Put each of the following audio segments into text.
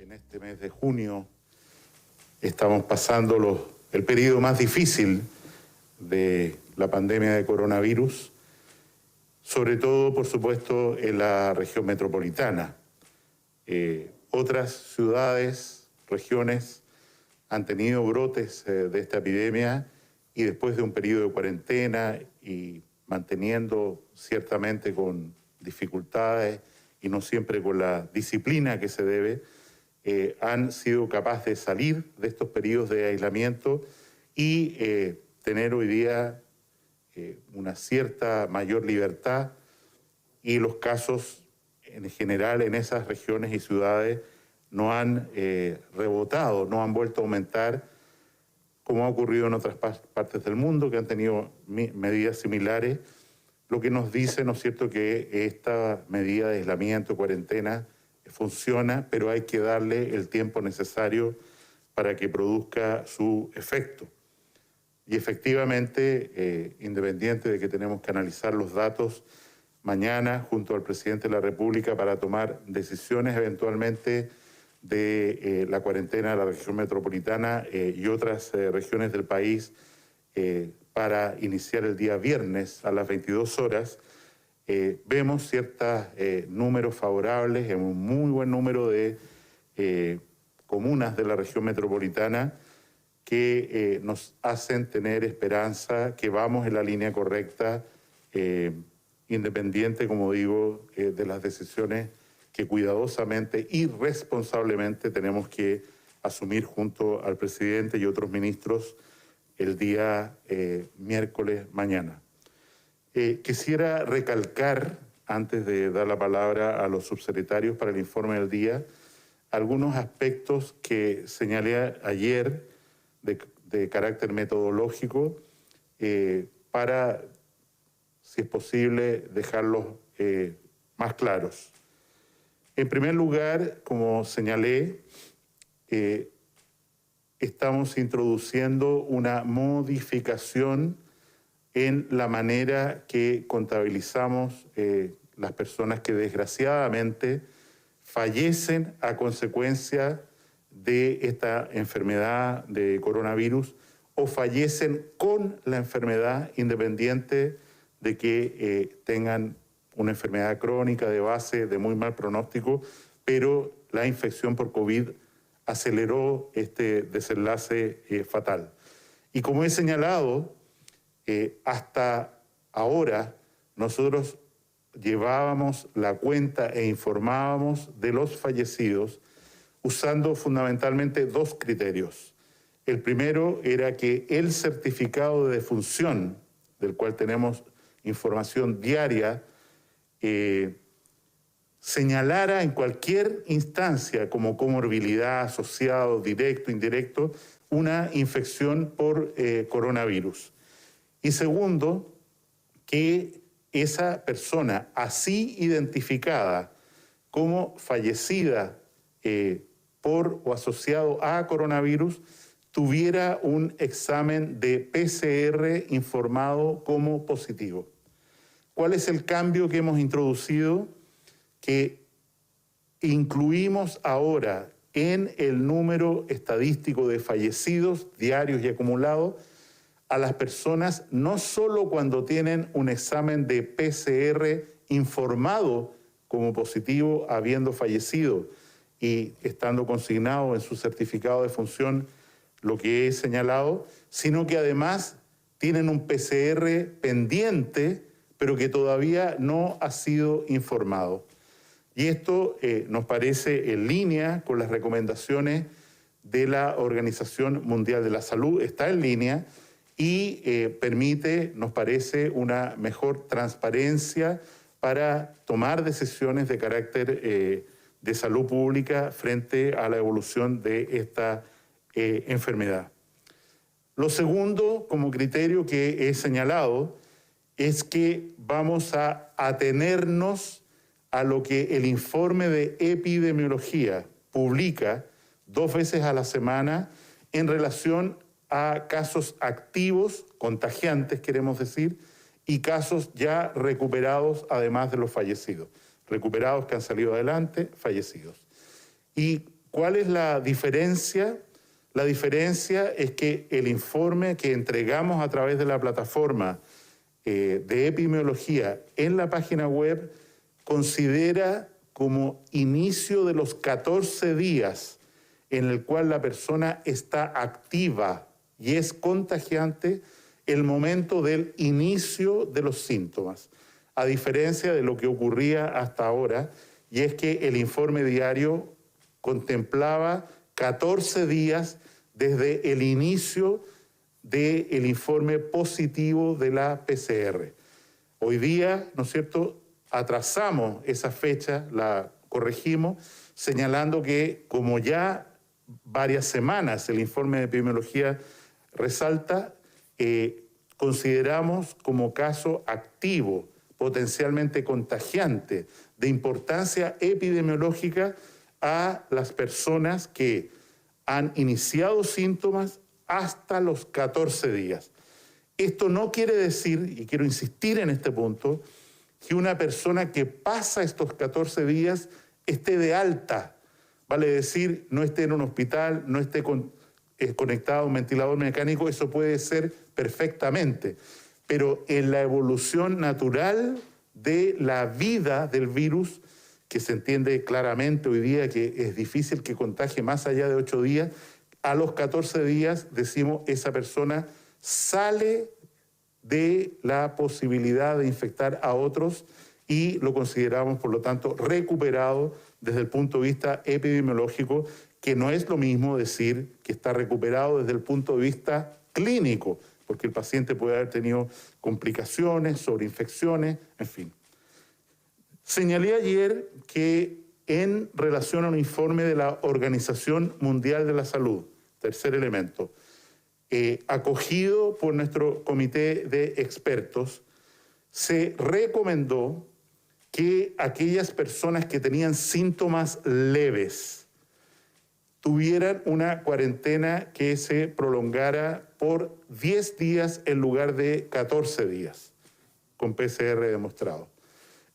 en este mes de junio estamos pasando el periodo más difícil de la pandemia de coronavirus, sobre todo, por supuesto, en la región metropolitana. Otras ciudades, regiones, han tenido brotes de esta epidemia y después de un periodo de cuarentena y manteniendo ciertamente con dificultades y no siempre con la disciplina que se debe, han sido capaces de salir de estos periodos de aislamiento y tener hoy día una cierta mayor libertad, y los casos en general en esas regiones y ciudades no han rebotado, no han vuelto a aumentar, como ha ocurrido en otras partes del mundo que han tenido medidas similares, lo que nos dice, ¿no es cierto?, que esta medida de aislamiento, cuarentena, funciona, pero hay que darle el tiempo necesario para que produzca su efecto. Y efectivamente, independiente de que tenemos que analizar los datos mañana junto al presidente de la República para tomar decisiones eventualmente de la cuarentena de la región metropolitana y otras regiones del país para iniciar el día viernes a las 22 horas, vemos ciertos números favorables en un muy buen número de comunas de la región metropolitana que nos hacen tener esperanza que vamos en la línea correcta, independiente, como digo, de las decisiones que cuidadosamente y responsablemente tenemos que asumir junto al presidente y otros ministros el día miércoles mañana. Quisiera recalcar, antes de dar la palabra a los subsecretarios para el informe del día, algunos aspectos que señalé ayer de carácter metodológico para, si es posible, dejarlos más claros. En primer lugar, como señalé, estamos introduciendo una modificación en la manera que contabilizamos las personas que desgraciadamente fallecen a consecuencia de esta enfermedad de coronavirus o fallecen con la enfermedad, independiente de que tengan una enfermedad crónica de base de muy mal pronóstico, pero la infección por COVID aceleró este desenlace fatal. Y como he señalado, hasta ahora nosotros llevábamos la cuenta e informábamos de los fallecidos usando fundamentalmente dos criterios. El primero era que el certificado de defunción, del cual tenemos información diaria, señalara en cualquier instancia como comorbilidad, asociado, directo, indirecto, una infección por coronavirus. Y segundo, que esa persona así identificada como fallecida por o asociado a coronavirus tuviera un examen de PCR informado como positivo. ¿Cuál es el cambio que hemos introducido? Que incluimos ahora en el número estadístico de fallecidos diarios y acumulados a las personas no solo cuando tienen un examen de PCR informado como positivo habiendo fallecido y estando consignado en su certificado de defunción lo que he señalado, sino que además tienen un PCR pendiente pero que todavía no ha sido informado. Y esto nos parece en línea con las recomendaciones de la Organización Mundial de la Salud, está en línea y permite, nos parece, una mejor transparencia para tomar decisiones de carácter de salud pública frente a la evolución de esta enfermedad. Lo segundo, como criterio que he señalado, es que vamos a atenernos a lo que el informe de epidemiología publica 2 veces a la semana en relación a casos activos, contagiantes queremos decir, y casos ya recuperados, además de los fallecidos. Recuperados que han salido adelante, fallecidos. Y ¿Cuál es la diferencia? La diferencia es que el informe que entregamos a través de la plataforma de epidemiología en la página web considera como inicio de los 14 días en el cual la persona está activa y es contagiante el momento del inicio de los síntomas, a diferencia de lo que ocurría hasta ahora, y es que el informe diario contemplaba 14 días desde el inicio del informe positivo de la PCR. Hoy día, ¿no es cierto?, atrasamos esa fecha, la corregimos, señalando que como ya varias semanas el informe de epidemiología resalta, consideramos como caso activo, potencialmente contagiante, de importancia epidemiológica a las personas que han iniciado síntomas hasta los 14 días. Esto no quiere decir, y quiero insistir en este punto, que una persona que pasa estos 14 días esté de alta, vale decir, no esté en un hospital, no esté conectado a un ventilador mecánico, eso puede ser perfectamente, pero en la evolución natural de la vida del virus, que se entiende claramente hoy día que es difícil que contagie más allá de 8 días, a los 14 días decimos esa persona sale de la posibilidad de infectar a otros y lo consideramos, por lo tanto, recuperado desde el punto de vista epidemiológico, que no es lo mismo decir que está recuperado desde el punto de vista clínico, porque el paciente puede haber tenido complicaciones, sobreinfecciones, en fin. Señalé ayer que en relación a un informe de la Organización Mundial de la Salud, tercer elemento, acogido por nuestro comité de expertos, se recomendó que aquellas personas que tenían síntomas leves tuvieran una cuarentena que se prolongara por 10 días en lugar de 14 días, con PCR demostrado.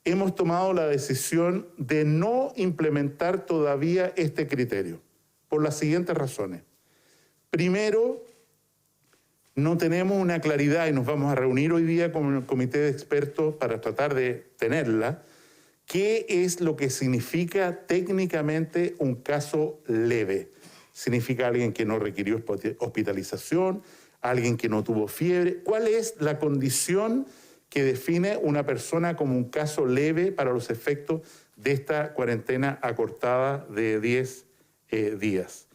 Hemos tomado la decisión de no implementar todavía este criterio, por las siguientes razones. Primero, no tenemos una claridad, y nos vamos a reunir hoy día con el comité de expertos para tratar de tenerla, qué es lo que significa técnicamente un caso leve. ¿Significa alguien que no requirió hospitalización, alguien que no tuvo fiebre? ¿Cuál es la condición que define una persona como un caso leve para los efectos de esta cuarentena acortada de 10 días?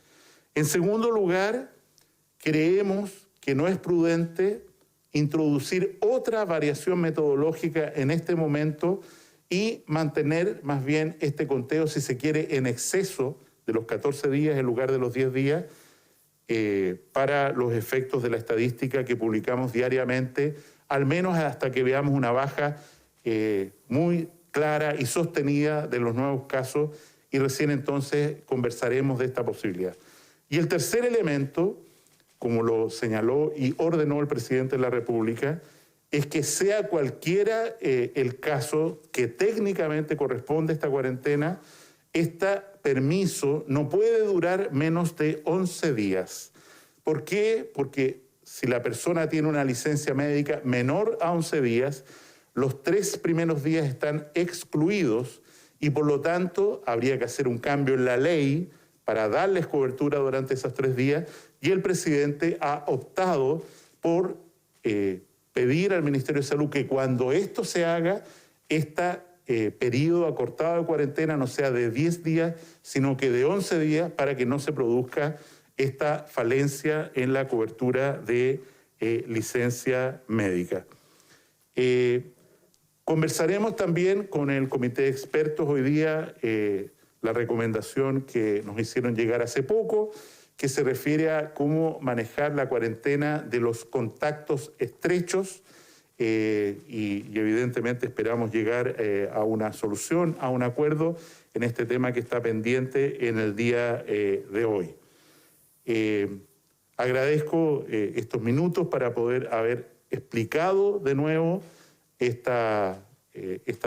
En segundo lugar, creemos que no es prudente introducir otra variación metodológica en este momento y mantener más bien este conteo, si se quiere, en exceso de los 14 días en lugar de los 10 días para los efectos de la estadística que publicamos diariamente, al menos hasta que veamos una baja muy clara y sostenida de los nuevos casos, y recién entonces conversaremos de esta posibilidad. Y el tercer elemento, como lo señaló y ordenó el presidente de la República, es que sea cualquiera el caso que técnicamente corresponde a esta cuarentena, este permiso no puede durar menos de 11 días. ¿Por qué? Porque si la persona tiene una licencia médica menor a 11 días, los 3 primeros días están excluidos y por lo tanto habría que hacer un cambio en la ley para darles cobertura durante esos 3 días, y el presidente ha optado por pedir al Ministerio de Salud que cuando esto se haga, este periodo acortado de cuarentena no sea de 10 días, sino que de 11 días, para que no se produzca esta falencia en la cobertura de licencia médica. Conversaremos también con el comité de expertos hoy día la recomendación que nos hicieron llegar hace poco, que se refiere a cómo manejar la cuarentena de los contactos estrechos y evidentemente esperamos llegar a una solución, a un acuerdo en este tema que está pendiente en el día de hoy. Agradezco estos minutos para poder haber explicado de nuevo estas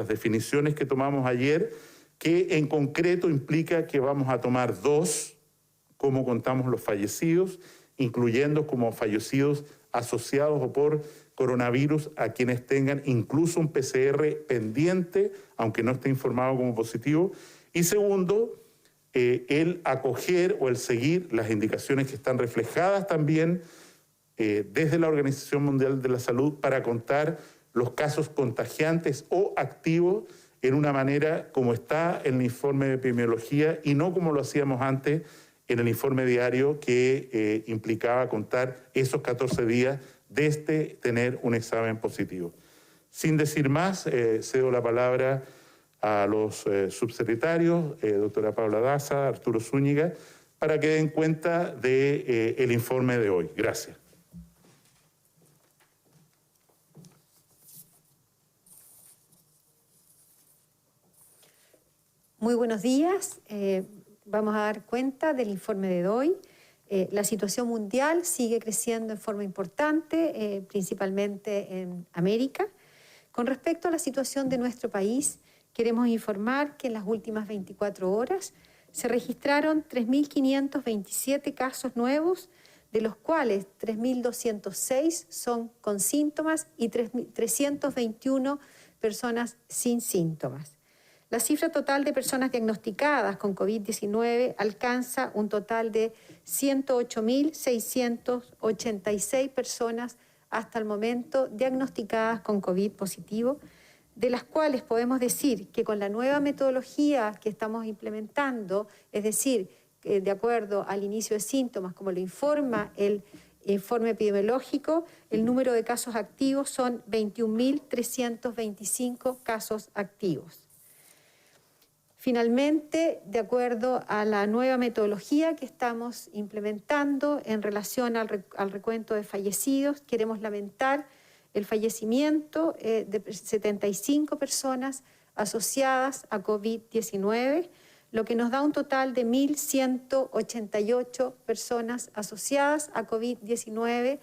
definiciones que tomamos ayer que en concreto implica que vamos a tomar 2, como contamos los fallecidos, incluyendo como fallecidos asociados o por coronavirus a quienes tengan incluso un PCR pendiente, aunque no esté informado como positivo. Y segundo, el acoger o el seguir las indicaciones que están reflejadas también desde la Organización Mundial de la Salud para contar los casos contagiantes o activos en una manera como está en el informe de epidemiología y no como lo hacíamos antes en el informe diario que implicaba contar esos 14 días desde tener un examen positivo. Sin decir más, cedo la palabra a los subsecretarios, doctora Paula Daza, Arturo Zúñiga, para que den cuenta del informe de hoy. Gracias. Muy buenos días. Vamos a dar cuenta del informe de hoy. La situación mundial sigue creciendo en forma importante, principalmente en América. Con respecto a la situación de nuestro país, queremos informar que en las últimas 24 horas se registraron 3.527 casos nuevos, de los cuales 3.206 son con síntomas y 321 personas sin síntomas. La cifra total de personas diagnosticadas con COVID-19 alcanza un total de 108.686 personas hasta el momento diagnosticadas con COVID positivo, de las cuales podemos decir que con la nueva metodología que estamos implementando, es decir, de acuerdo al inicio de síntomas, como lo informa el informe epidemiológico, el número de casos activos son 21.325 casos activos. Finalmente, de acuerdo a la nueva metodología que estamos implementando en relación al recuento de fallecidos, queremos lamentar el fallecimiento de 75 personas asociadas a COVID-19, lo que nos da un total de 1.188 personas asociadas a COVID-19,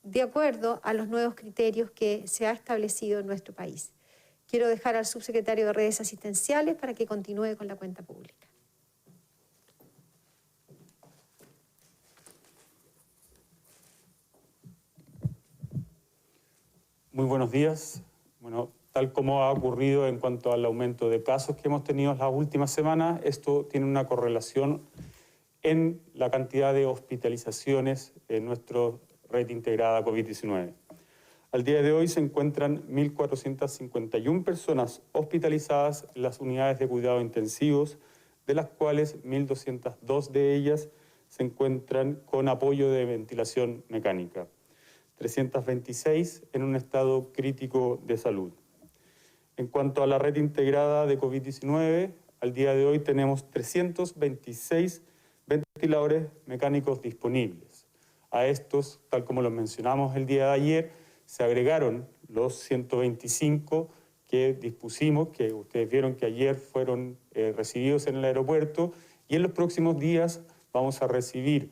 de acuerdo a los nuevos criterios que se ha establecido en nuestro país. Quiero dejar al subsecretario de Redes Asistenciales para que continúe con la cuenta pública. Muy buenos días. Bueno, tal como ha ocurrido en cuanto al aumento de casos que hemos tenido las últimas semanas, esto tiene una correlación en la cantidad de hospitalizaciones en nuestra red integrada COVID-19. Al día de hoy se encuentran 1.451 personas hospitalizadas en las unidades de cuidados intensivos, de las cuales 1.202 de ellas se encuentran con apoyo de ventilación mecánica, 326 en un estado crítico de salud. En cuanto a la red integrada de COVID-19, al día de hoy tenemos 326 ventiladores mecánicos disponibles. A estos, tal como lo mencionamos el día de ayer, se agregaron los 125 que dispusimos, que ustedes vieron que ayer fueron recibidos en el aeropuerto, y en los próximos días vamos a recibir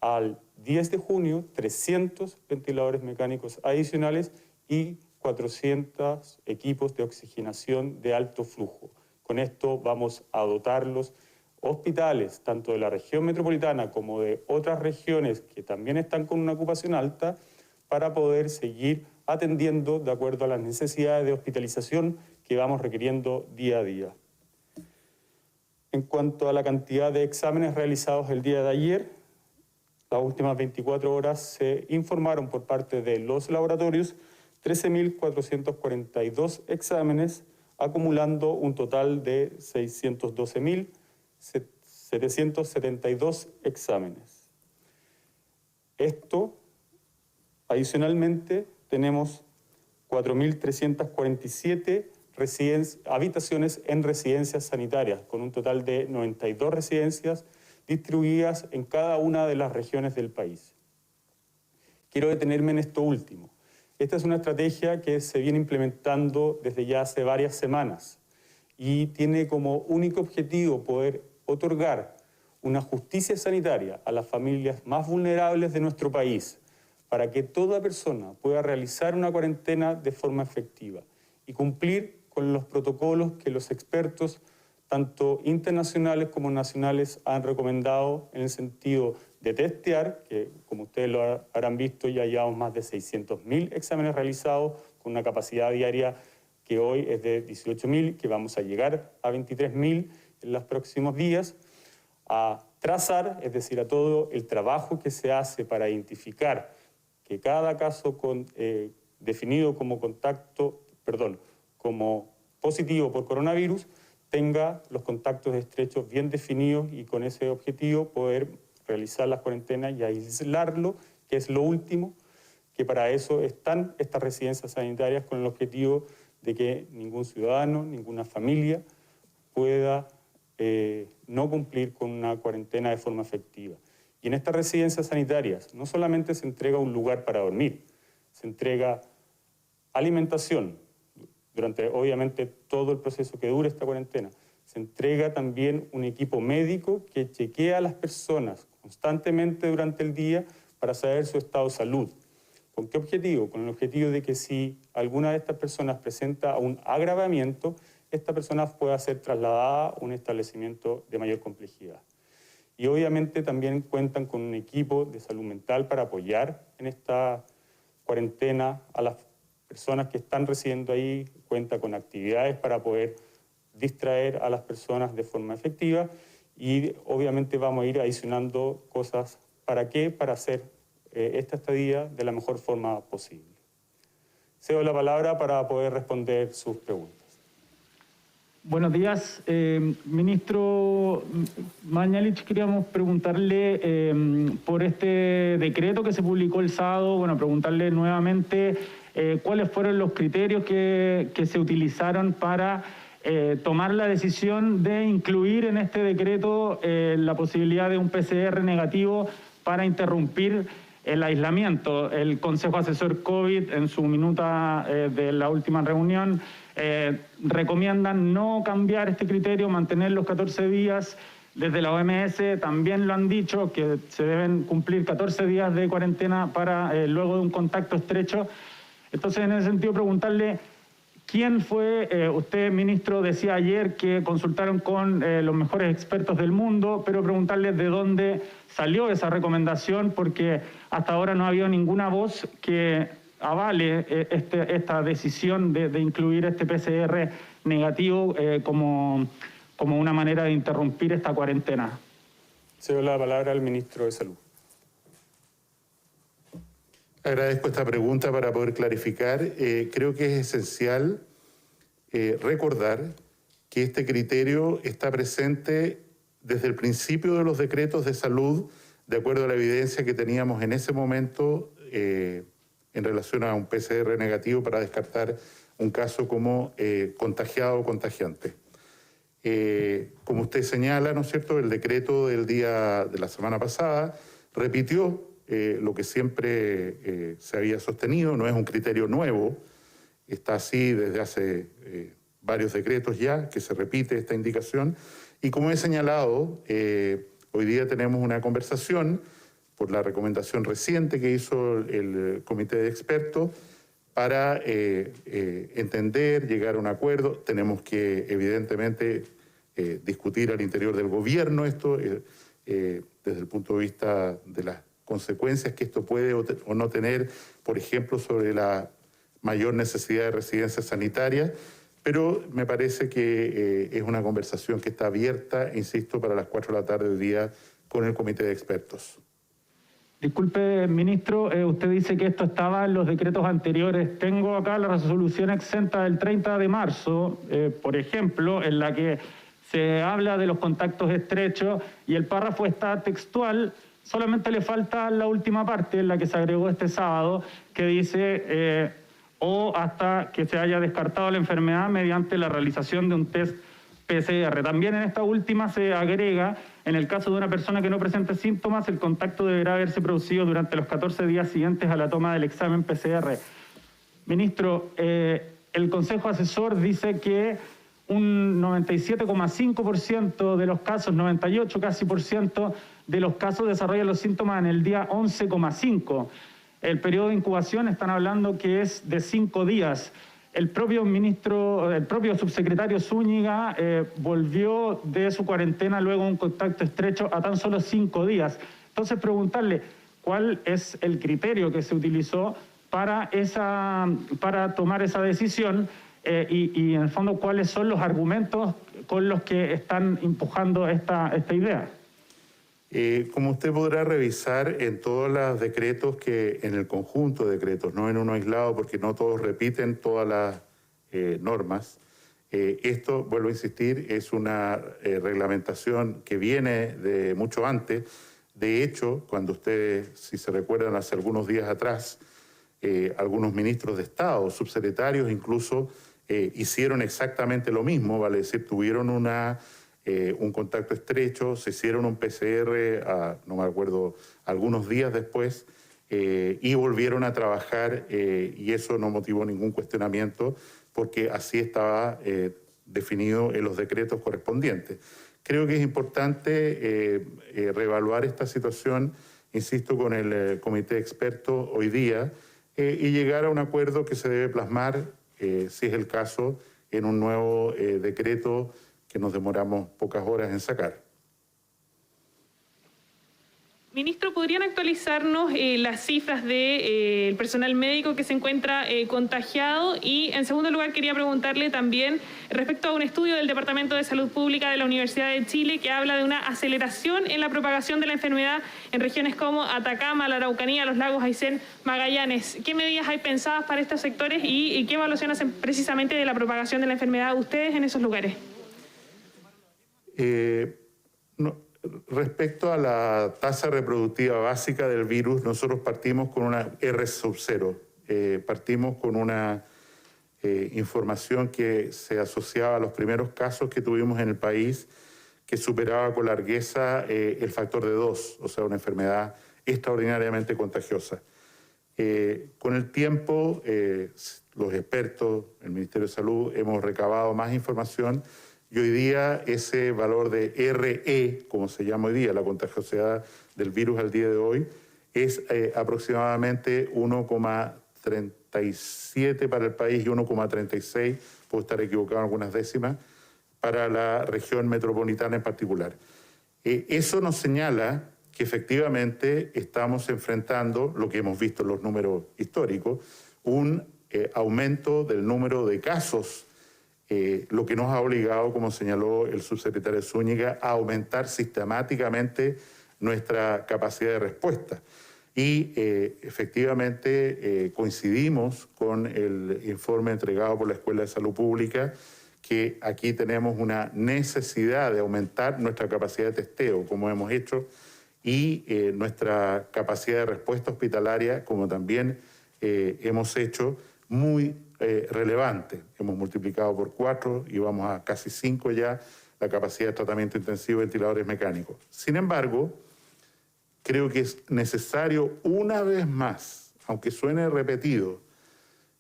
al 10 de junio 300 ventiladores mecánicos adicionales y 400 equipos de oxigenación de alto flujo. Con esto vamos a dotar los hospitales, tanto de la región metropolitana como de otras regiones que también están con una ocupación alta, para poder seguir atendiendo de acuerdo a las necesidades de hospitalización que vamos requiriendo día a día. En cuanto a la cantidad de exámenes realizados el día de ayer, las últimas 24 horas se informaron por parte de los laboratorios 13.442 exámenes, acumulando un total de 612.772 exámenes. Esto, adicionalmente, tenemos 4.347 habitaciones en residencias sanitarias, con un total de 92 residencias distribuidas en cada una de las regiones del país. Quiero detenerme en esto último. Esta es una estrategia que se viene implementando desde ya hace varias semanas y tiene como único objetivo poder otorgar una justicia sanitaria a las familias más vulnerables de nuestro país, para que toda persona pueda realizar una cuarentena de forma efectiva y cumplir con los protocolos que los expertos, tanto internacionales como nacionales han recomendado en el sentido de testear, que como ustedes lo habrán visto, ya llevamos más de 600.000 exámenes realizados con una capacidad diaria que hoy es de 18.000, que vamos a llegar a 23.000 en los próximos días, a trazar, es decir, a todo el trabajo que se hace para identificar que cada caso definido como como positivo por coronavirus tenga los contactos estrechos bien definidos y con ese objetivo poder realizar las cuarentenas y aislarlo, que es lo último, que para eso están estas residencias sanitarias con el objetivo de que ningún ciudadano, ninguna familia pueda no cumplir con una cuarentena de forma efectiva. Y en estas residencias sanitarias no solamente se entrega un lugar para dormir, se entrega alimentación durante obviamente todo el proceso que dure esta cuarentena. Se entrega también un equipo médico que chequea a las personas constantemente durante el día para saber su estado de salud. ¿Con qué objetivo? Con el objetivo de que si alguna de estas personas presenta un agravamiento, esta persona pueda ser trasladada a un establecimiento de mayor complejidad. Y obviamente también cuentan con un equipo de salud mental para apoyar en esta cuarentena a las personas que están residiendo ahí, cuenta con actividades para poder distraer a las personas de forma efectiva y obviamente vamos a ir adicionando cosas. ¿Para qué? Para hacer esta estadía de la mejor forma posible. Cedo la palabra para poder responder sus preguntas. Buenos días, ministro Mañalich, queríamos preguntarle por este decreto que se publicó el sábado, preguntarle nuevamente cuáles fueron los criterios que se utilizaron para tomar la decisión de incluir en este decreto la posibilidad de un PCR negativo para interrumpir el aislamiento. El Consejo Asesor COVID en su minuta de la última reunión recomiendan no cambiar este criterio, mantener los 14 días. Desde la OMS también lo han dicho, que se deben cumplir 14 días de cuarentena para luego de un contacto estrecho. Entonces, en ese sentido, preguntarle, ¿quién fue? Usted, ministro, decía ayer que consultaron con los mejores expertos del mundo, pero preguntarle de dónde salió esa recomendación, porque hasta ahora no ha habido ninguna voz que avale esta decisión de incluir este PCR negativo como una manera de interrumpir esta cuarentena. Cedo la palabra al ministro de Salud. Agradezco esta pregunta para poder clarificar. Creo que es esencial recordar que este criterio está presente desde el principio de los decretos de salud, de acuerdo a la evidencia que teníamos en ese momento en relación a un PCR negativo para descartar un caso como contagiado o contagiante. Como usted señala, ¿no es cierto?, el decreto del día de la semana pasada repitió lo que siempre se había sostenido, no es un criterio nuevo, está así desde hace varios decretos ya, que se repite esta indicación, y como he señalado, hoy día tenemos una conversación por la recomendación reciente que hizo el comité de expertos para entender, llegar a un acuerdo. Tenemos que, evidentemente, discutir al interior del gobierno esto desde el punto de vista de las consecuencias que esto puede o no tener, por ejemplo, sobre la mayor necesidad de residencias sanitarias, pero me parece que es una conversación que está abierta, insisto, para las 4 de la tarde hoy día con el comité de expertos. Disculpe, ministro, usted dice que esto estaba en los decretos anteriores. Tengo acá la resolución exenta del 30 de marzo, por ejemplo, en la que se habla de los contactos estrechos y el párrafo está textual. Solamente le falta la última parte, en la que se agregó este sábado, que dice o hasta que se haya descartado la enfermedad mediante la realización de un test PCR. También en esta última se agrega, en el caso de una persona que no presente síntomas, el contacto deberá haberse producido durante los 14 días siguientes a la toma del examen PCR. Ministro, el Consejo Asesor dice que un 97,5% de los casos, 98 casi % de los casos desarrollan los síntomas en el día 11,5. El periodo de incubación están hablando que es de 5 días. el propio subsecretario Zúñiga volvió de su cuarentena luego de un contacto estrecho a tan solo 5 días. Entonces, preguntarle cuál es el criterio que se utilizó para tomar esa decisión y en el fondo, cuáles son los argumentos con los que están empujando esta idea. Como usted podrá revisar en todos los decretos, en el conjunto de decretos, no en uno aislado, porque no todos repiten todas las normas, esto, vuelvo a insistir, es una reglamentación que viene de mucho antes. De hecho, cuando ustedes, si se recuerdan, hace algunos días atrás, algunos ministros de Estado, subsecretarios incluso, hicieron exactamente lo mismo, vale decir, tuvieron un contacto estrecho, se hicieron un PCR, no me acuerdo, algunos días después, y volvieron a trabajar, y eso no motivó ningún cuestionamiento, porque así estaba definido en los decretos correspondientes. Creo que es importante reevaluar esta situación, insisto, con el comité de expertos hoy día, y llegar a un acuerdo que se debe plasmar, si es el caso, en un nuevo decreto que nos demoramos pocas horas en sacar. Ministro, ¿podrían actualizarnos las cifras del personal médico que se encuentra contagiado? Y en segundo lugar, quería preguntarle también respecto a un estudio del Departamento de Salud Pública de la Universidad de Chile que habla de una aceleración en la propagación de la enfermedad en regiones como Atacama, la Araucanía, los lagos Aysén, Magallanes. ¿Qué medidas hay pensadas para estos sectores y qué evaluación hacen precisamente de la propagación de la enfermedad ustedes en esos lugares? Respecto a la tasa reproductiva básica del virus, nosotros partimos con una R0. Partimos con una información que se asociaba a los primeros casos que tuvimos en el país, que superaba con largueza el factor de 2, o sea, una enfermedad extraordinariamente contagiosa. Con el tiempo, los expertos, el Ministerio de Salud, hemos recabado más información. Y hoy día ese valor de RE, como se llama hoy día, la contagiosidad del virus al día de hoy, es aproximadamente 1,37 para el país y 1,36, puedo estar equivocado en algunas décimas, para la región metropolitana en particular. Eso nos señala que efectivamente estamos enfrentando, lo que hemos visto en los números históricos, un aumento del número de casos, lo que nos ha obligado, como señaló el subsecretario Zúñiga, a aumentar sistemáticamente nuestra capacidad de respuesta. Y efectivamente coincidimos con el informe entregado por la Escuela de Salud Pública, que aquí tenemos una necesidad de aumentar nuestra capacidad de testeo, como hemos hecho, y nuestra capacidad de respuesta hospitalaria, como también hemos hecho, muy relevante. Hemos multiplicado por 4 y vamos a casi 5 ya la capacidad de tratamiento intensivo de ventiladores mecánicos. Sin embargo, creo que es necesario una vez más, aunque suene repetido,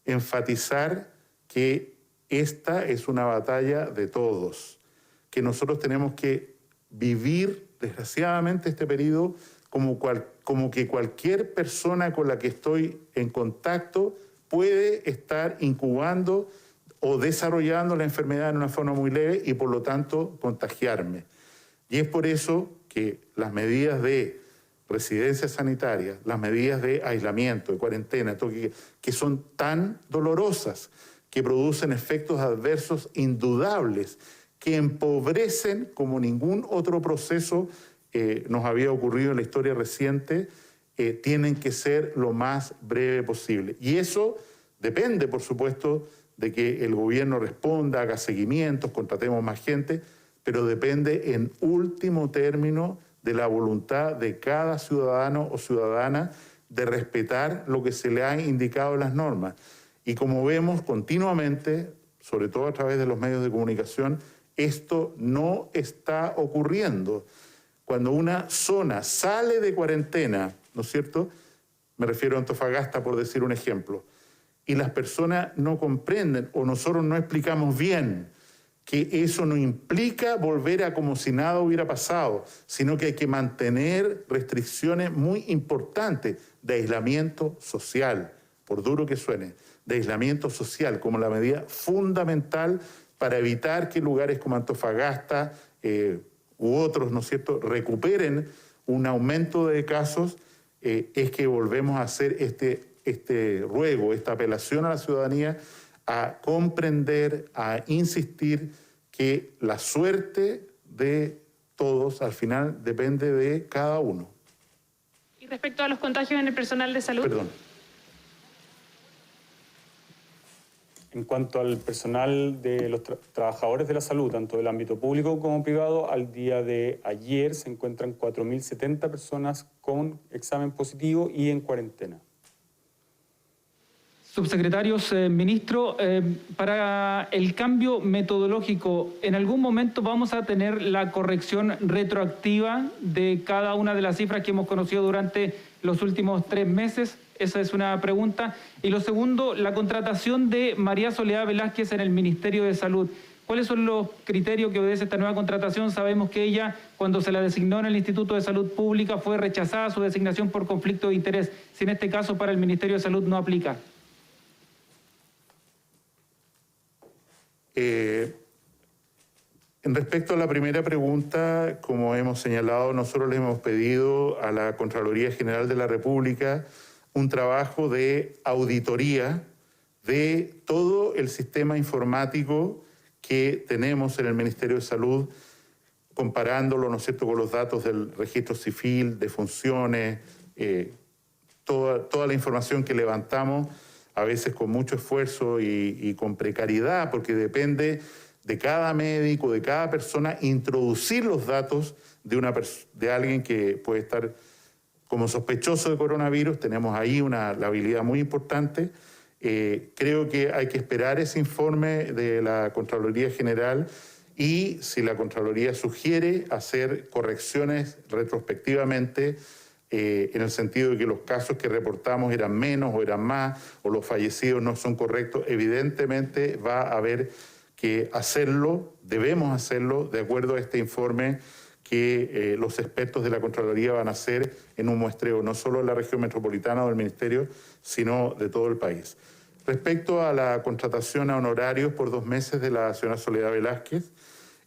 enfatizar que esta es una batalla de todos, que nosotros tenemos que vivir, desgraciadamente, este periodo como que cualquier persona con la que estoy en contacto puede estar incubando o desarrollando la enfermedad en una forma muy leve y por lo tanto contagiarme. Y es por eso que las medidas de residencia sanitaria, las medidas de aislamiento, de cuarentena, que son tan dolorosas, que producen efectos adversos indudables, que empobrecen como ningún otro proceso nos había ocurrido en la historia reciente, tienen que ser lo más breve posible. Y eso depende, por supuesto, de que el gobierno responda, haga seguimientos, contratemos más gente, pero depende en último término de la voluntad de cada ciudadano o ciudadana de respetar lo que se le ha indicado en las normas. Y como vemos continuamente, sobre todo a través de los medios de comunicación, esto no está ocurriendo. Cuando una zona sale de cuarentena, ¿no es cierto? Me refiero a Antofagasta, por decir un ejemplo, y las personas no comprenden o nosotros no explicamos bien que eso no implica volver a como si nada hubiera pasado, sino que hay que mantener restricciones muy importantes de aislamiento social, por duro que suene, de aislamiento social como la medida fundamental para evitar que lugares como Antofagasta u otros, ¿no es cierto?, recuperen un aumento de casos, es que volvemos a hacer este ruego, esta apelación a la ciudadanía a comprender, a insistir que la suerte de todos al final depende de cada uno. Y respecto a los contagios en el personal de salud. Perdón. En cuanto al personal de los trabajadores de la salud, tanto del ámbito público como privado, al día de ayer se encuentran 4.070 personas con examen positivo y en cuarentena. Subsecretarios, ministro, para el cambio metodológico, ¿en algún momento vamos a tener la corrección retroactiva de cada una de las cifras que hemos conocido durante los últimos 3 meses? Esa es una pregunta. Y lo segundo, la contratación de María Soledad Velázquez en el Ministerio de Salud. ¿Cuáles son los criterios que obedece esta nueva contratación? Sabemos que ella, cuando se la designó en el Instituto de Salud Pública, fue rechazada su designación por conflicto de interés. Si en este caso para el Ministerio de Salud no aplica. En respecto a la primera pregunta, como hemos señalado, nosotros le hemos pedido a la Contraloría General de la República un trabajo de auditoría de todo el sistema informático que tenemos en el Ministerio de Salud, comparándolo, ¿no es cierto?, con los datos del registro civil, de funciones, toda la información que levantamos, a veces con mucho esfuerzo y con precariedad, porque depende de cada médico, de cada persona, introducir los datos de alguien que puede estar como sospechoso de coronavirus. Tenemos ahí la habilidad muy importante. Creo que hay que esperar ese informe de la Contraloría General y si la Contraloría sugiere hacer correcciones retrospectivamente, en el sentido de que los casos que reportamos eran menos o eran más, o los fallecidos no son correctos, evidentemente va a haber que hacerlo, debemos hacerlo de acuerdo a este informe que los expertos de la Contraloría van a hacer en un muestreo no solo de la región metropolitana o del Ministerio, sino de todo el país. Respecto a la contratación a honorarios por 2 meses de la señora Soledad Velázquez,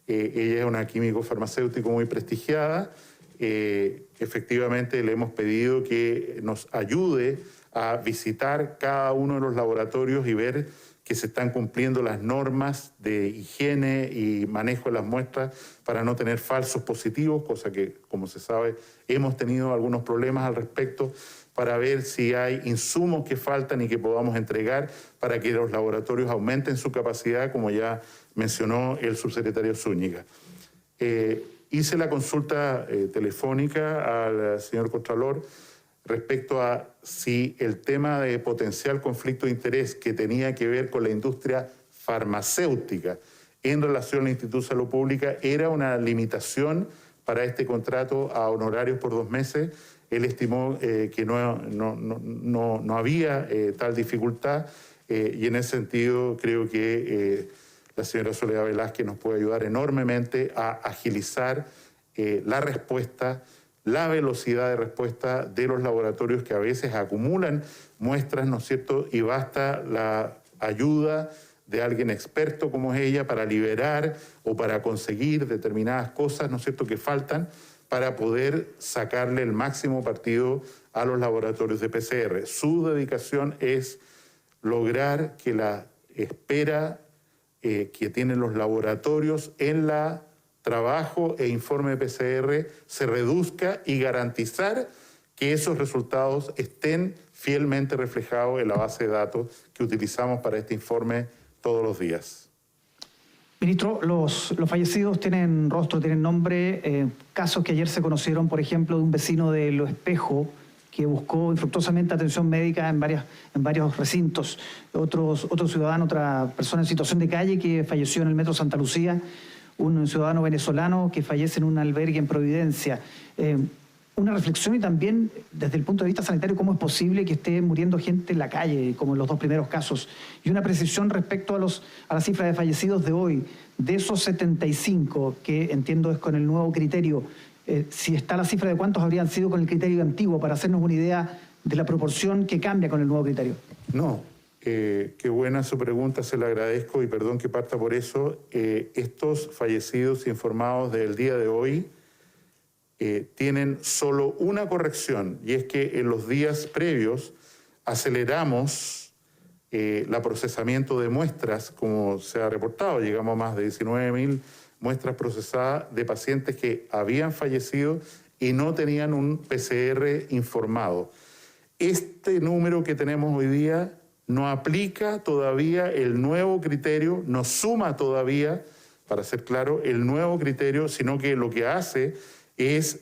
ella es una químico farmacéutico muy prestigiada. Efectivamente le hemos pedido que nos ayude a visitar cada uno de los laboratorios y ver que se están cumpliendo las normas de higiene y manejo de las muestras para no tener falsos positivos, cosa que, como se sabe, hemos tenido algunos problemas al respecto, para ver si hay insumos que faltan y que podamos entregar para que los laboratorios aumenten su capacidad, como ya mencionó el subsecretario Zúñiga. Hice la consulta telefónica al señor Contralor respecto a si el tema de potencial conflicto de interés que tenía que ver con la industria farmacéutica en relación al Instituto de Salud Pública era una limitación para este contrato a honorarios por 2 meses. Él estimó que no había tal dificultad y en ese sentido creo que la señora Soledad Velázquez nos puede ayudar enormemente a agilizar la respuesta, la velocidad de respuesta de los laboratorios que a veces acumulan muestras, ¿no es cierto? Y basta la ayuda de alguien experto como es ella para liberar o para conseguir determinadas cosas, ¿no es cierto?, que faltan para poder sacarle el máximo partido a los laboratorios de PCR. Su dedicación es lograr que la espera que tienen los laboratorios en la trabajo e informe de PCR se reduzca y garantizar que esos resultados estén fielmente reflejados en la base de datos que utilizamos para este informe todos los días. Ministro, los fallecidos tienen rostro, tienen nombre, casos que ayer se conocieron, por ejemplo, de un vecino de Lo Espejo que buscó infructuosamente atención médica en varios recintos, otro ciudadano, otra persona en situación de calle que falleció en el Metro Santa Lucía, un ciudadano venezolano que fallece en un albergue en Providencia. Una reflexión y también desde el punto de vista sanitario, cómo es posible que esté muriendo gente en la calle, como en los 2 primeros casos. Y una precisión respecto a la cifra de fallecidos de hoy. De esos 75, que entiendo es con el nuevo criterio, si está la cifra de cuántos habrían sido con el criterio antiguo, para hacernos una idea de la proporción que cambia con el nuevo criterio. No, qué buena su pregunta, se la agradezco y perdón que parta por eso. Estos fallecidos informados del día de hoy tienen solo una corrección, y es que en los días previos aceleramos el procesamiento de muestras, como se ha reportado. Llegamos a más de 19.000 muestras procesadas de pacientes que habían fallecido y no tenían un PCR informado. Este número que tenemos hoy día no aplica todavía el nuevo criterio, no suma todavía, para ser claro, el nuevo criterio, sino que lo que hace es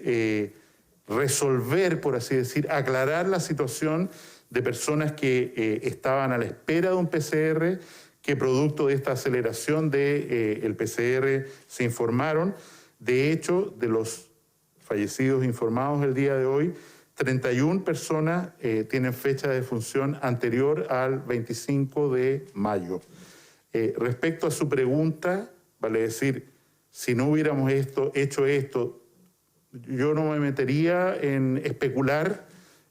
resolver, por así decir, aclarar la situación de personas que estaban a la espera de un PCR, que producto de esta aceleración del PCR se informaron. De hecho, de los fallecidos informados el día de hoy, 31 personas tienen fecha de defunción anterior al 25 de mayo. Respecto a su pregunta, vale decir, si no hubiéramos hecho esto, yo no me metería en especular.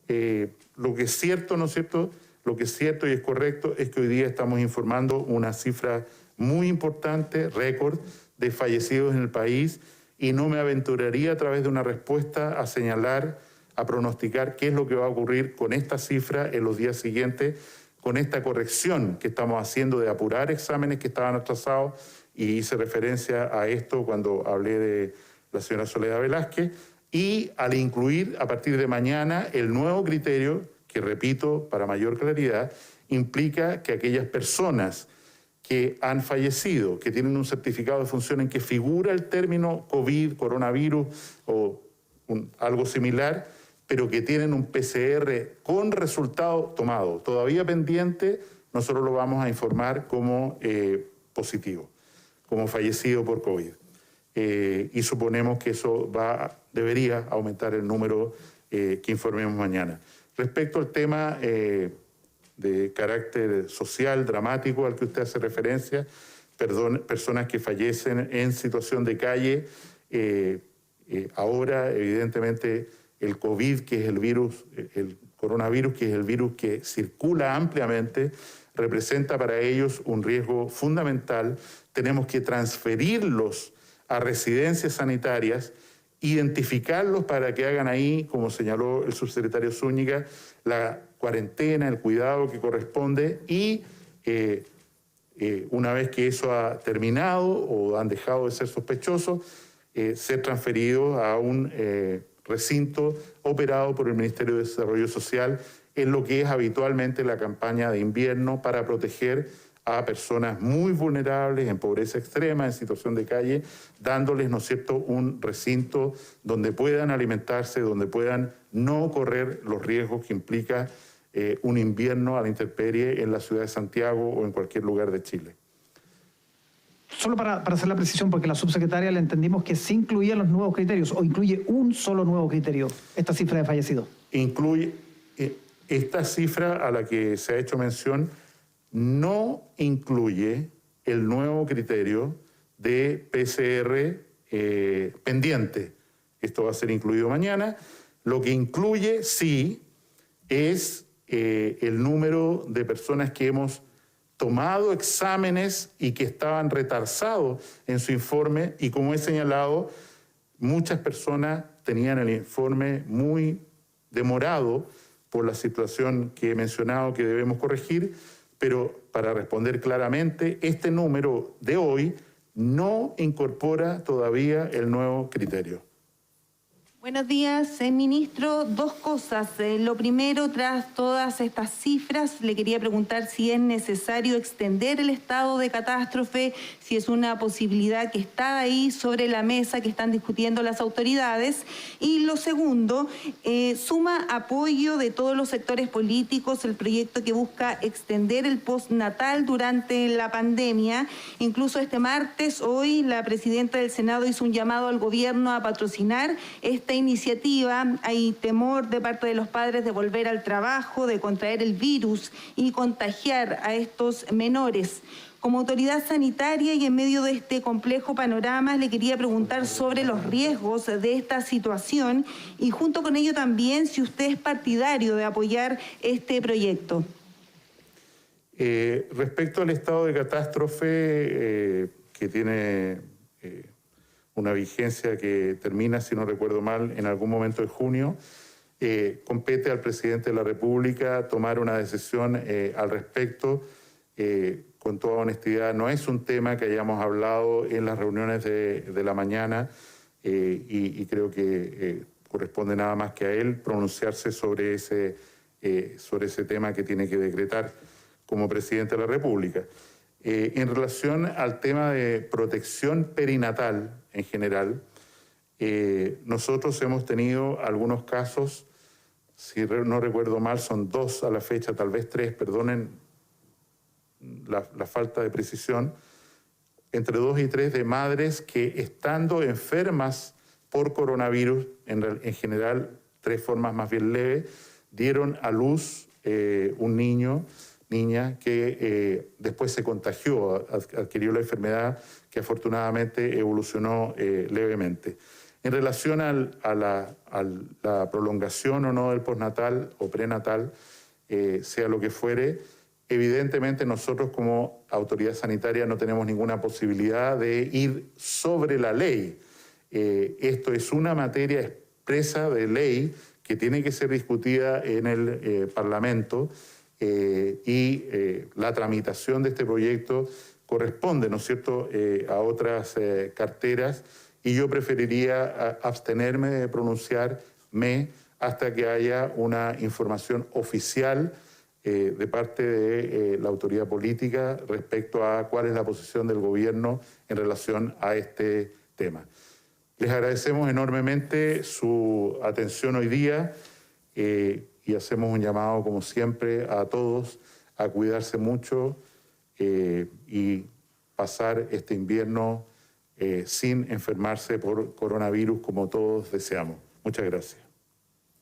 Lo que es cierto, ¿no es cierto? Lo que es cierto y es correcto es que hoy día estamos informando una cifra muy importante, récord, de fallecidos en el país, y no me aventuraría a través de una respuesta a señalar, a pronosticar qué es lo que va a ocurrir con esta cifra en los días siguientes, con esta corrección que estamos haciendo de apurar exámenes que estaban atrasados, y hice referencia a esto cuando hablé de la señora Soledad Velázquez, y al incluir a partir de mañana el nuevo criterio, que repito, para mayor claridad, implica que aquellas personas que han fallecido, que tienen un certificado de función en que figura el término COVID, coronavirus o algo similar, pero que tienen un PCR con resultado tomado, todavía pendiente, nosotros lo vamos a informar como positivo, como fallecido por COVID. Y suponemos que eso debería aumentar el número que informemos mañana. Respecto al tema de carácter social, dramático, al que usted hace referencia, personas que fallecen en situación de calle, ahora evidentemente el COVID, que es el virus, el coronavirus, que es el virus que circula ampliamente, representa para ellos un riesgo fundamental. Tenemos que transferirlos a residencias sanitarias, identificarlos para que hagan ahí, como señaló el subsecretario Zúñiga, la cuarentena, el cuidado que corresponde, y una vez que eso ha terminado o han dejado de ser sospechosos, ser transferidos a un recinto operado por el Ministerio de Desarrollo Social, en lo que es habitualmente la campaña de invierno para proteger a personas muy vulnerables, en pobreza extrema, en situación de calle, dándoles, ¿no es cierto?, un recinto donde puedan alimentarse, donde puedan no correr los riesgos que implica un invierno a la intemperie en la ciudad de Santiago o en cualquier lugar de Chile. Solo para hacer la precisión, porque la subsecretaria le entendimos que sí incluía los nuevos criterios, o incluye un solo nuevo criterio, esta cifra de fallecidos. Incluye esta cifra a la que se ha hecho mención, no incluye el nuevo criterio de PCR pendiente. Esto va a ser incluido mañana. Lo que incluye, sí, es el número de personas que hemos tomado exámenes y que estaban retardados en su informe, y como he señalado, muchas personas tenían el informe muy demorado por la situación que he mencionado que debemos corregir. Pero para responder claramente, este número de hoy no incorpora todavía el nuevo criterio. Buenos días, ministro. Dos cosas. Lo primero, tras todas estas cifras, le quería preguntar si es necesario extender el estado de catástrofe, si es una posibilidad que está ahí sobre la mesa, que están discutiendo las autoridades. Y lo segundo, suma apoyo de todos los sectores políticos el proyecto que busca extender el postnatal durante la pandemia. Incluso este martes, hoy, la presidenta del Senado hizo un llamado al gobierno a patrocinar esta iniciativa. Hay temor de parte de los padres de volver al trabajo, de contraer el virus y contagiar a estos menores. Como autoridad sanitaria y en medio de este complejo panorama, le quería preguntar sobre los riesgos de esta situación y junto con ello también si usted es partidario de apoyar este proyecto. Respecto al estado de catástrofe, que tiene una vigencia que termina, si no recuerdo mal, en algún momento de junio, compete al presidente de la República tomar una decisión al respecto. Con toda honestidad, no es un tema que hayamos hablado en las reuniones de la mañana y creo que corresponde nada más que a él pronunciarse sobre ese tema que tiene que decretar como presidente de la República. En relación al tema de protección perinatal en general, nosotros hemos tenido algunos casos, si no recuerdo mal, son 2 a la fecha, tal vez 3, perdonen la falta de precisión, entre 2 y 3 de madres que estando enfermas por coronavirus, en general 3 formas más bien leves, dieron a luz un niña que después se contagió, adquirió la enfermedad que afortunadamente evolucionó levemente. En relación a la prolongación o no del postnatal o prenatal, sea lo que fuere, evidentemente nosotros como autoridad sanitaria no tenemos ninguna posibilidad de ir sobre la ley. Esto es una materia expresa de ley que tiene que ser discutida en el Parlamento y la tramitación de este proyecto corresponde, ¿no es cierto?, a otras carteras y yo preferiría abstenerme de pronunciarme hasta que haya una información oficial de parte de la autoridad política respecto a cuál es la posición del gobierno en relación a este tema. Les agradecemos enormemente su atención hoy día y hacemos un llamado, como siempre, a todos a cuidarse mucho y pasar este invierno sin enfermarse por coronavirus como todos deseamos. Muchas gracias.